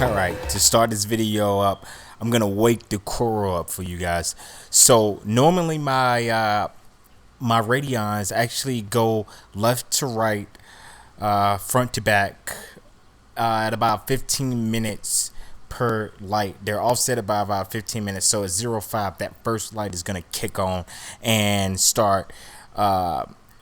Alright, to start this video up, I'm gonna wake the coral up for you guys. So normally my radions actually go left to right, front to back, at about 15 minutes per light. They're offset by about 15 minutes, so at 0.5 that first light is gonna kick on and start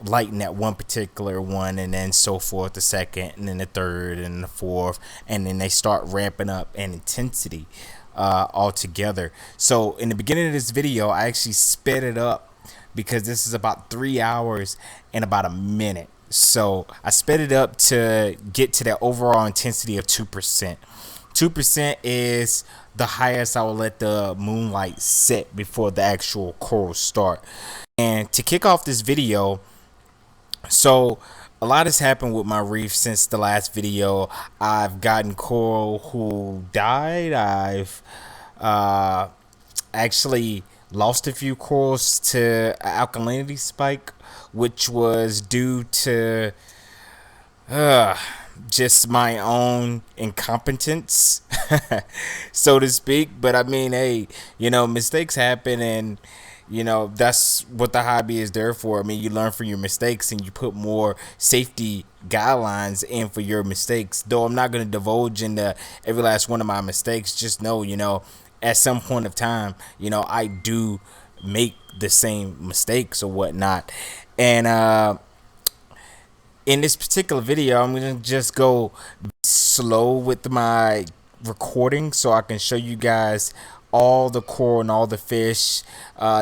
lighting that one particular one, and then so forth, the second, and then the third, and the fourth, and then they start ramping up in intensity all together. So in the beginning of this video, I actually sped it up because this is about 3 hours and about a minute. So I sped it up to get to that overall intensity of 2%. 2% is the highest I will let the moonlight set before the actual corals start. And to kick off this video, so a lot has happened with my reef since the last video. I've gotten coral who died. I've actually lost a few corals to alkalinity spike, which was due to just my own incompetence, so to speak. But I mean, hey, mistakes happen, and that's what the hobby is there for. I mean, you learn from your mistakes and you put more safety guidelines in for your mistakes. Though I'm not going to divulge into every last one of my mistakes, just know, at some point of time, I do make the same mistakes or whatnot. And in this particular video, I'm going to just go slow with my recording so I can show you guys all the coral and all the fish.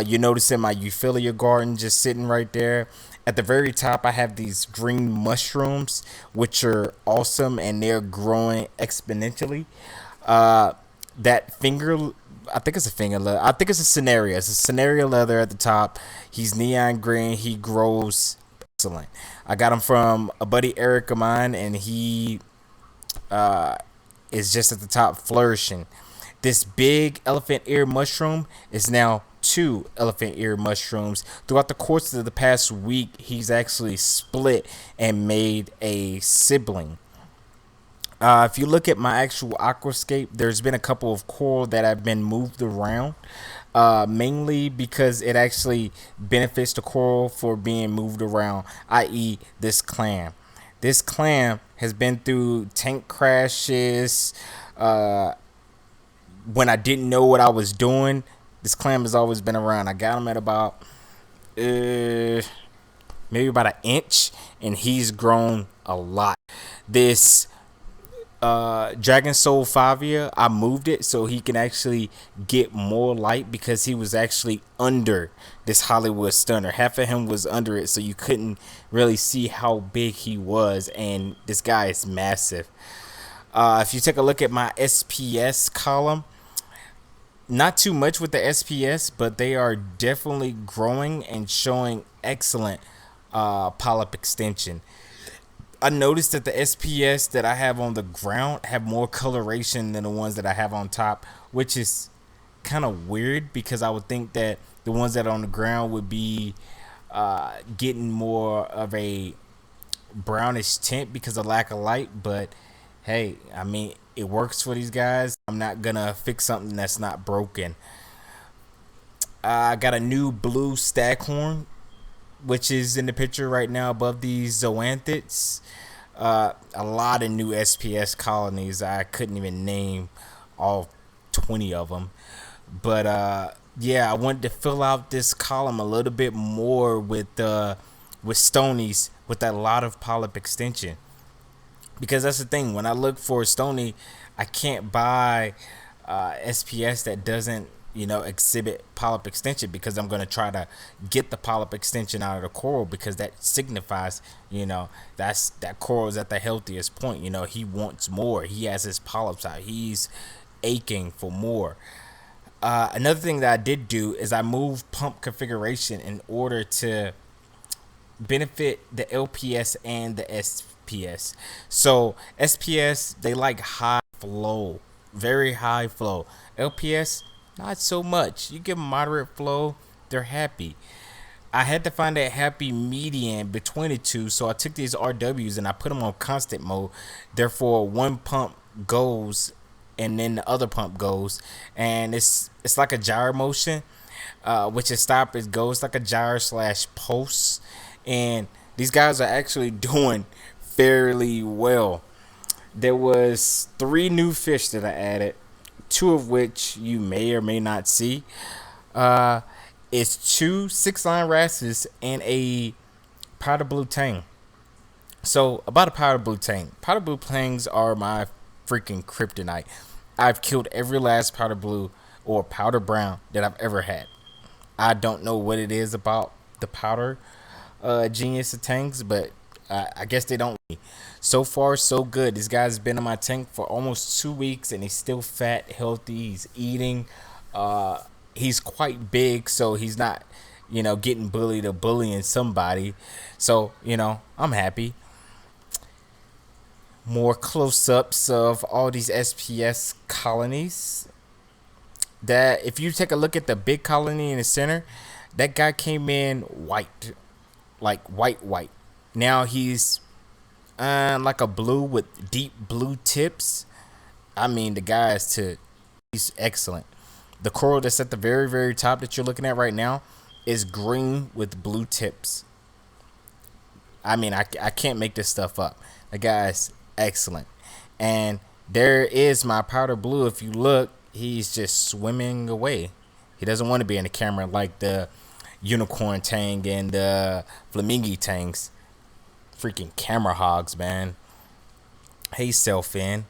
You notice in my Euphilia garden just sitting right there. At the very top, I have these green mushrooms, which are awesome, and they're growing exponentially. That finger, I think it's a finger leather. I think it's a scenario. It's a scenario leather at the top. He's neon green. He grows excellent. I got him from a buddy Eric of mine, and he is just at the top flourishing. This big elephant ear mushroom is now 2 elephant ear mushrooms. Throughout the course of the past week, he's actually split and made a sibling. If you look at my actual aquascape, there's been a couple of coral that have been moved around, mainly because it actually benefits the coral for being moved around, i.e. this clam. This clam has been through tank crashes. When I didn't know what I was doing, this clam has always been around. I got him at about maybe about 1 inch, and he's grown a lot. This Dragon Soul Favia, I moved it so he can actually get more light because he was actually under this Hollywood Stunner. Half of him was under it, so you couldn't really see how big he was, and this guy is massive. If you take a look at my SPS column, not too much with the SPS, but they are definitely growing and showing excellent polyp extension. I noticed that the SPS that I have on the ground have more coloration than the ones that I have on top, which is kind of weird because I would think that the ones that are on the ground would be getting more of a brownish tint because of lack of light. But hey, I mean, it works for these guys. I'm not gonna fix something that's not broken. I got a new blue staghorn, which is in the picture right now above these zoanthids. A lot of new SPS colonies. I couldn't even name all 20 of them. But yeah, I wanted to fill out this column a little bit more with stonies with a lot of polyp extension. Because that's the thing, when I look for a stony, I can't buy SPS that doesn't exhibit polyp extension, because I'm going to try to get the polyp extension out of the coral, because that signifies that coral is at the healthiest point. He wants more. He has his polyps out. He's aching for more. Another thing that I did do is I moved pump configuration in order to benefit the LPS and the SPS. So SPS, they like high flow, very high flow. LPS, not so much. You give them moderate flow, they're happy. I had to find that happy median between the two, so I took these RWs and I put them on constant mode. Therefore, one pump goes and then the other pump goes, and it's like a gyro motion, which is stop. It goes like a gyro slash pulse, and these guys are actually doing fairly well. There was 3 new fish that I added, 2 of which you may or may not see. Uh, it's 2 6-line wrasses and a powder blue tang. So about a powder blue tang. Powder blue tangs are my freaking kryptonite. I've killed every last powder blue or powder brown that I've ever had. I don't know what it is about the powder genius of tanks, but I guess they don't. So far, so good. This guy's been in my tank for almost 2 weeks, and he's still fat, healthy. He's eating. He's quite big, so he's not, getting bullied or bullying somebody. So, I'm happy. More close-ups of all these SPS colonies. That if you take a look at the big colony in the center, that guy came in white, like white. Now he's like a blue with deep blue tips. I mean, he's excellent. The coral that's at the very, very top that you're looking at right now is green with blue tips. I mean, I can't make this stuff up. The guy's excellent. And there is my powder blue. If you look, he's just swimming away. He doesn't want to be in the camera like the unicorn tang and the flamingo tangs. Freaking camera hogs, man. Hey, Selfin.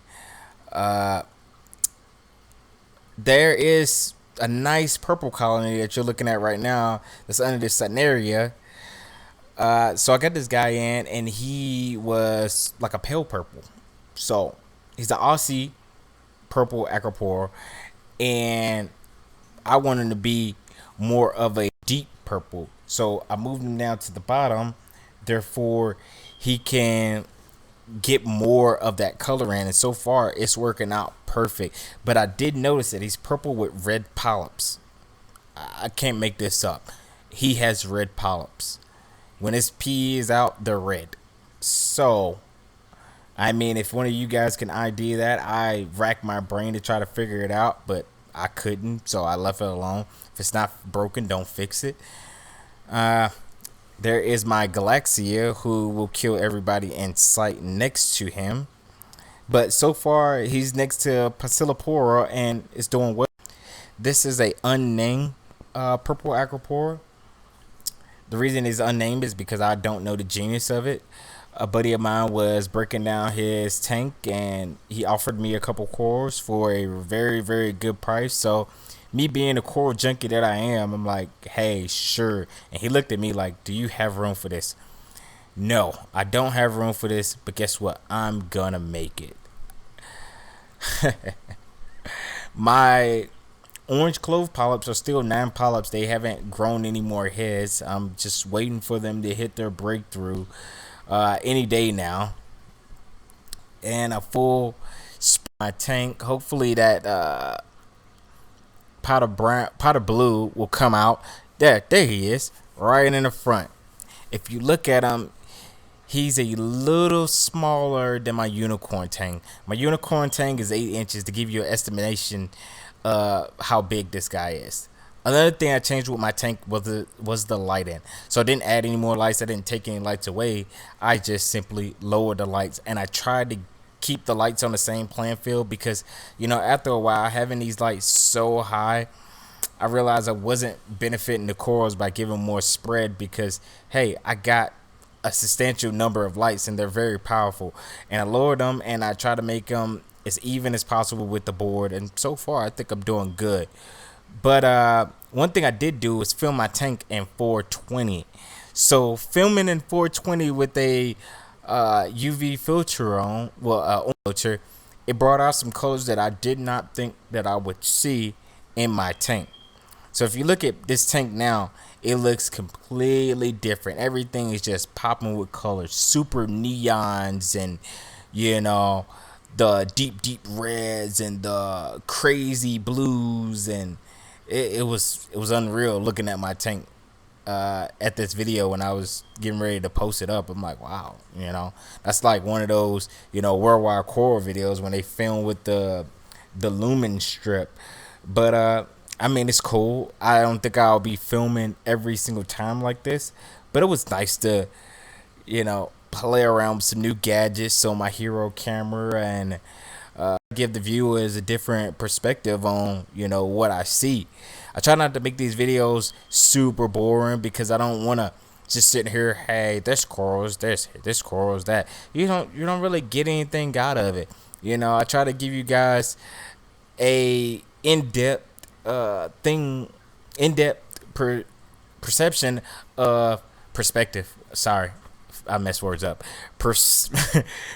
There is a nice purple colony that you're looking at right now that's under this area. So I got this guy in, and he was like a pale purple. So he's an Aussie purple acropore, and I want him to be more of a deep purple. So I moved him down to the bottom. Therefore, he can get more of that color in, and so far it's working out perfect. But I did notice that he's purple with red polyps. I can't make this up. He has red polyps. When his pee is out, they're red. So, I mean, if one of you guys can ID that, I racked my brain to try to figure it out, but I couldn't, so I left it alone. If it's not broken, don't fix it. There is my Galaxia, who will kill everybody in sight next to him. But so far, he's next to Pasillipora and is doing well. This is a unnamed purple acropore. The reason it's unnamed is because I don't know the genius of it. A buddy of mine was breaking down his tank, and he offered me a couple corals for a very, very good price. So me being a coral junkie that I am, I'm like, hey, sure. And he looked at me like, do you have room for this? No, I don't have room for this, but guess what? I'm gonna make it. My orange clove polyps are still 9 polyps. They haven't grown any more heads. I'm just waiting for them to hit their breakthrough any day now. And a full my tank. Hopefully that powder blue will come out. There he is, right in the front. If you look at him, he's a little smaller than my unicorn tang. My unicorn tang is 8 inches, to give you an estimation how big this guy is. Another thing I changed with my tank was the lighting. So I didn't add any more lights. I didn't take any lights away. I just simply lowered the lights, and I tried to keep the lights on the same playing field because, after a while, having these lights so high, I realized I wasn't benefiting the corals by giving more spread because, hey, I got a substantial number of lights and they're very powerful. And I lowered them, and I try to make them as even as possible with the board. And so far, I think I'm doing good. But one thing I did do was film my tank in 420. So filming in 420 with a UV filter on, filter, it brought out some colors that I did not think that I would see in my tank. So if you look at this tank now, it looks completely different. Everything is just popping with colors, super neons, and the deep reds and the crazy blues, and it was unreal looking at my tank at this video when I was getting ready to post it up. I'm like, wow, that's like one of those worldwide coral videos when they film with the the lumen strip. But I mean, it's cool. I don't think I'll be filming every single time like this, but it was nice to, play around with some new gadgets on my hero camera and give the viewers a different perspective on, what I see. I try not to make these videos super boring because I don't want to just sit here, hey, there's corals, this corals, that. You don't really get anything out of it. I try to give you guys a in-depth thing, in-depth perception of perspective. Sorry, I messed words up.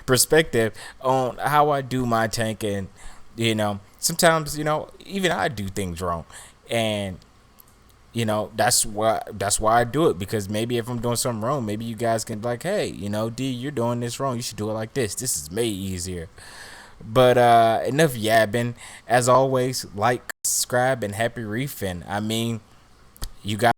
Perspective on how I do my tank, and sometimes even I do things wrong, and that's why I do it, because maybe if I'm doing something wrong, maybe you guys can be like, hey, D, you're doing this wrong, you should do it like this is made easier. But enough yapping. As always, like, subscribe, and happy reefing. I mean, you guys